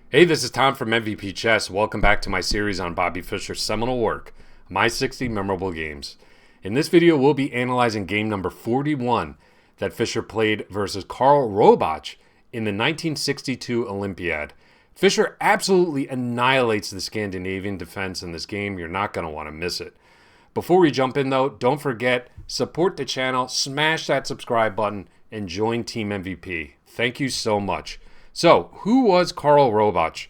Hey, this is Tom from MVP Chess. Welcome back to my series on Bobby Fischer's seminal work, My 60 Memorable Games. In this video, we'll be analyzing game number 41 that Fischer played versus Karl Robatsch in the 1962 Olympiad. Fischer absolutely annihilates the Scandinavian defense in this game. You're not going to want to miss it. Before we jump in, though, don't forget, support the channel, smash that subscribe button, and join Team MVP. Thank you so much. So, who was Karl Robatsch?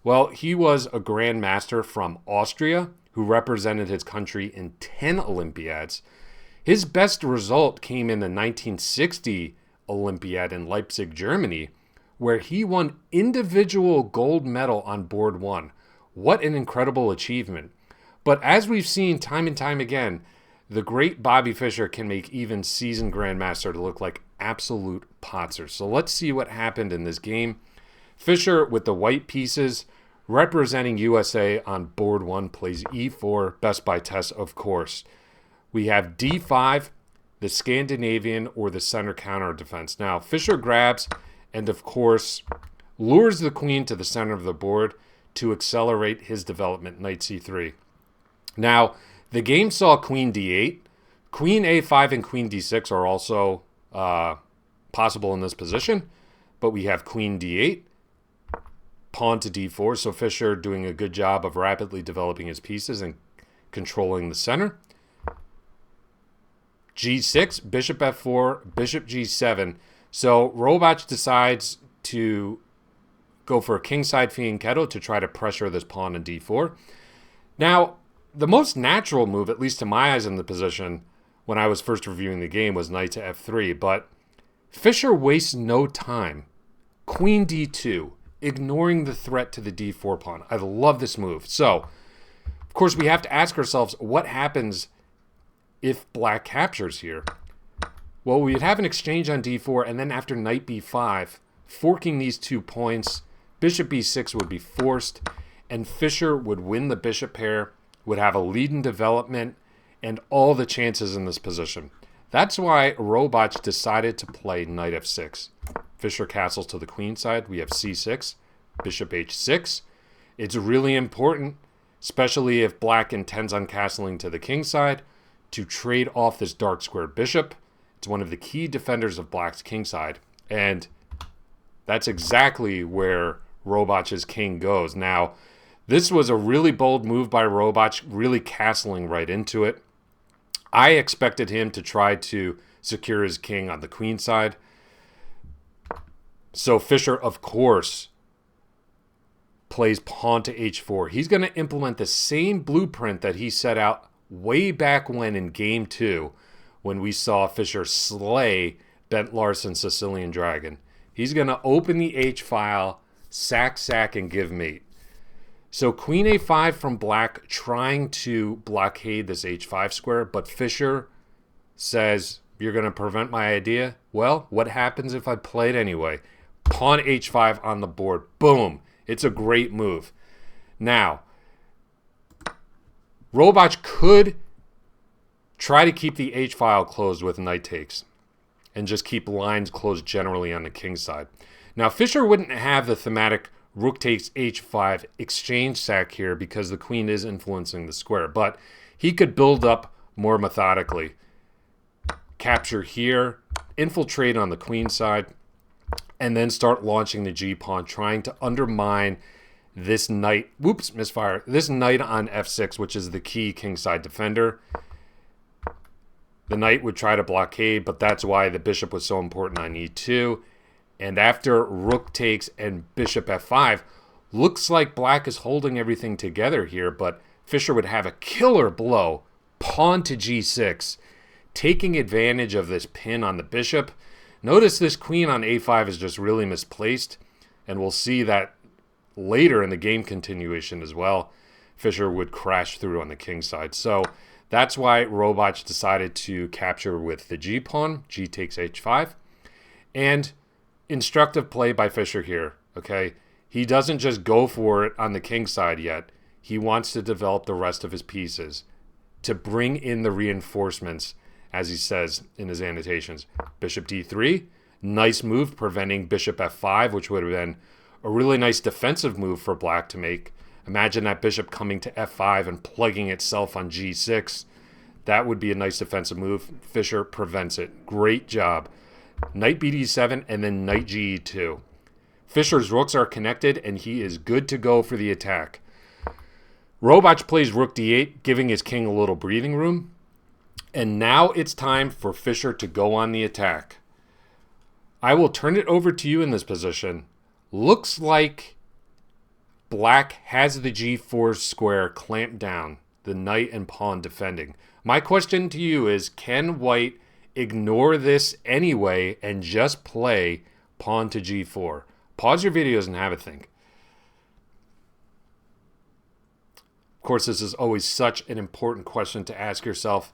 Well, he was a grandmaster from Austria who represented his country in 10 Olympiads. His best result came in the 1960 Olympiad in Leipzig, Germany, where he won individual gold medal on board one. What an incredible achievement. But as we've seen time and time again, the great Bobby Fischer can make even seasoned grandmaster to look like absolute potsers. So let's see what happened in this game. Fischer with the white pieces representing USA on board one plays e4, best by test, of course. We have d5, the Scandinavian or the center counter defense. Now, Fischer grabs and, of course, lures the queen to the center of the board to accelerate his development, knight c3. Now, the game saw queen d8. Queen a5 and queen d6 are also possible in this position, but we have queen d8, pawn to d4, so Fischer doing a good job of rapidly developing his pieces and controlling the center. g6, bishop f4, bishop g7. So Robatsch decides to go for a kingside fianchetto to try to pressure this pawn in d4. Now, the most natural move, at least to my eyes in the position when I was first reviewing the game, was knight to f3, but Fischer wastes no time. Queen d2, ignoring the threat to the d4 pawn. I love this move. So, of course, we have to ask ourselves, what happens if black captures here? Well, we'd have an exchange on d4, and then after knight b5, forking these 2 points, bishop b6 would be forced, and Fischer would win the bishop pair, would have a lead in development, and all the chances in this position. That's why Robatsch decided to play knight f6. Fischer castles to the queen side. We have c6, bishop h6. It's really important, especially if black intends on castling to the king side, to trade off this dark square bishop. It's one of the key defenders of black's king side, and that's exactly where Robatsch's king goes. Now, this was a really bold move by Robatsch, really castling right into it. I expected him to try to secure his king on the queen side. So Fischer, of course, plays pawn to h4. He's going to implement the same blueprint that he set out way back when in game 2, when we saw Fischer slay Bent Larsen Sicilian Dragon. He's going to open the H file, sack, and give mate. So queen a5 from black, trying to blockade this h5 square, but Fischer says, you're going to prevent my idea? Well, what happens if I play it anyway? Pawn h5 on the board. Boom. It's a great move. Now, Robatsch could try to keep the h-file closed with knight takes and just keep lines closed generally on the king side. Now, Fischer wouldn't have the thematic rook takes h5 exchange sack here because the queen is influencing the square, but he could build up more methodically. Capture here, infiltrate on the queen side, and then start launching the g-pawn, trying to undermine this knight. Whoops, misfire. This knight on f6, which is the key kingside defender. The knight would try to blockade, but that's why the bishop was so important on e2. And after rook takes and bishop f5, looks like black is holding everything together here, but Fischer would have a killer blow, pawn to g6, taking advantage of this pin on the bishop. Notice this queen on a5 is just really misplaced, and we'll see that later in the game continuation as well. Fischer would crash through on the king side. So that's why Robatsch decided to capture with the g-pawn, g takes h5, and instructive play by Fischer here, okay? He doesn't just go for it on the king side yet. He wants to develop the rest of his pieces to bring in the reinforcements, as he says in his annotations. Bishop d3, nice move preventing bishop f5, which would have been A really nice defensive move for black to make. Imagine that bishop coming to f5 and plugging itself on g6. That would be a nice defensive move. Fischer prevents it. Great job. Knight bd7 and then knight ge2. Fischer's rooks are connected and he is good to go for the attack. Robatsch plays rook d8, giving his king a little breathing room. And now it's time for Fischer to go on the attack. I will turn it over to you in this position. Looks like black has the g4 square clamped down, the knight and pawn defending. My question to you is, can white ignore this anyway and just play pawn to g4? Pause your videos and have a think. Of course, this is always such an important question to ask yourself.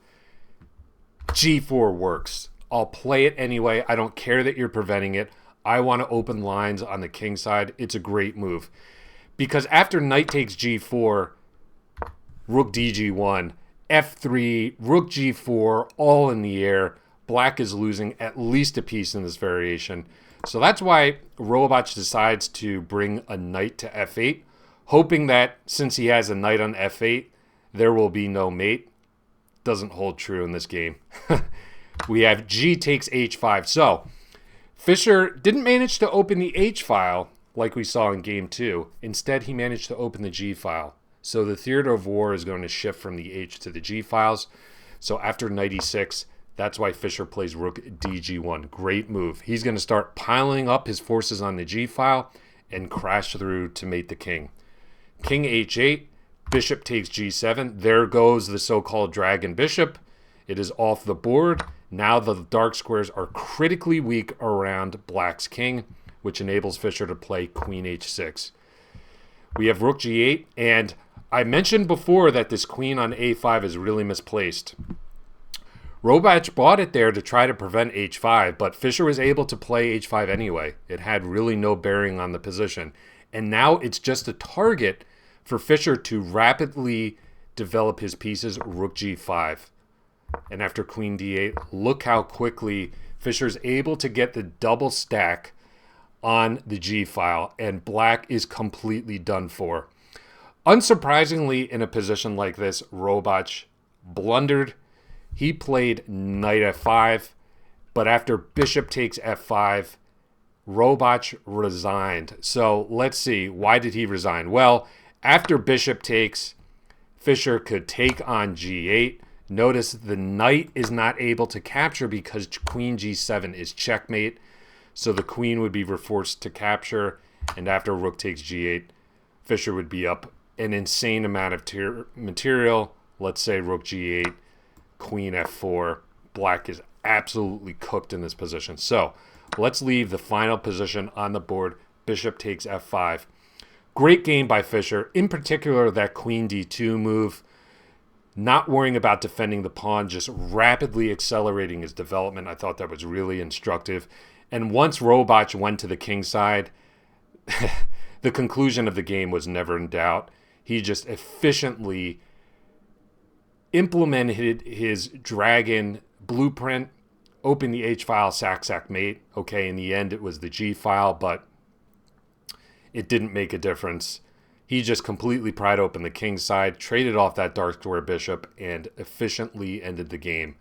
g4 works. I'll play it anyway. I don't care that you're preventing it. I want to open lines on the king side. It's a great move. Because after knight takes g4, rook dg1, f3, rook g4, all in the air. Black is losing at least a piece in this variation. So that's why Robatsch decides to bring a knight to f8, hoping that since he has a knight on f8, there will be no mate. Doesn't hold true in this game. We have g takes h5. So Fischer didn't manage to open the h file like we saw in game 2. Instead, he managed to open the g file. So the theater of war is going to shift from the h to the g files. So after knight e6, that's why Fischer plays rook dg1. Great move. He's going to start piling up his forces on the g file and crash through to mate the king. King h8, bishop takes g7. There goes the so-called dragon bishop. It is off the board. Now the dark squares are critically weak around black's king, which enables Fischer to play queen h6. We have rook g8, and I mentioned before that this queen on a5 is really misplaced. Robatsch bought it there to try to prevent h5, but Fischer was able to play h5 anyway. It had really no bearing on the position. And now it's just a target for Fischer to rapidly develop his pieces, rook g5. And after queen d8, look how quickly Fischer's able to get the double stack on the g file, and black is completely done for. Unsurprisingly, in a position like this, Robatsch blundered. He played knight f5, but after bishop takes f5, Robatsch resigned. So let's see, why did he resign? Well, after bishop takes, Fischer could take on g8. Notice the knight is not able to capture because queen g7 is checkmate. So the queen would be forced to capture. And after rook takes g8, Fischer would be up an insane amount of material. Let's say rook g8, queen f4. Black is absolutely cooked in this position. So let's leave the final position on the board. Bishop takes f5. Great game by Fischer. In particular, that queen d2 move. Not worrying about defending the pawn, just rapidly accelerating his development. I thought that was really instructive. And once Robatsch went to the king side, the conclusion of the game was never in doubt. He just efficiently implemented his dragon blueprint, opened the h file, sack, mate. Okay, in the end, it was the g file, but it didn't make a difference. He just completely pried open the king side, traded off that dark square bishop, and efficiently ended the game.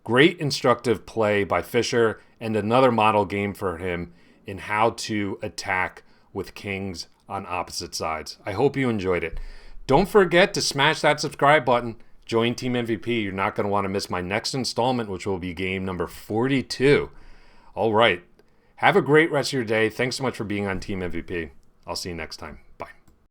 Great instructive play by Fischer, and another model game for him in how to attack with kings on opposite sides. I hope you enjoyed it. Don't forget to smash that subscribe button. Join Team MVP. You're not going to want to miss my next installment, which will be game number 42. All right. Have a great rest of your day. Thanks so much for being on Team MVP. I'll see you next time.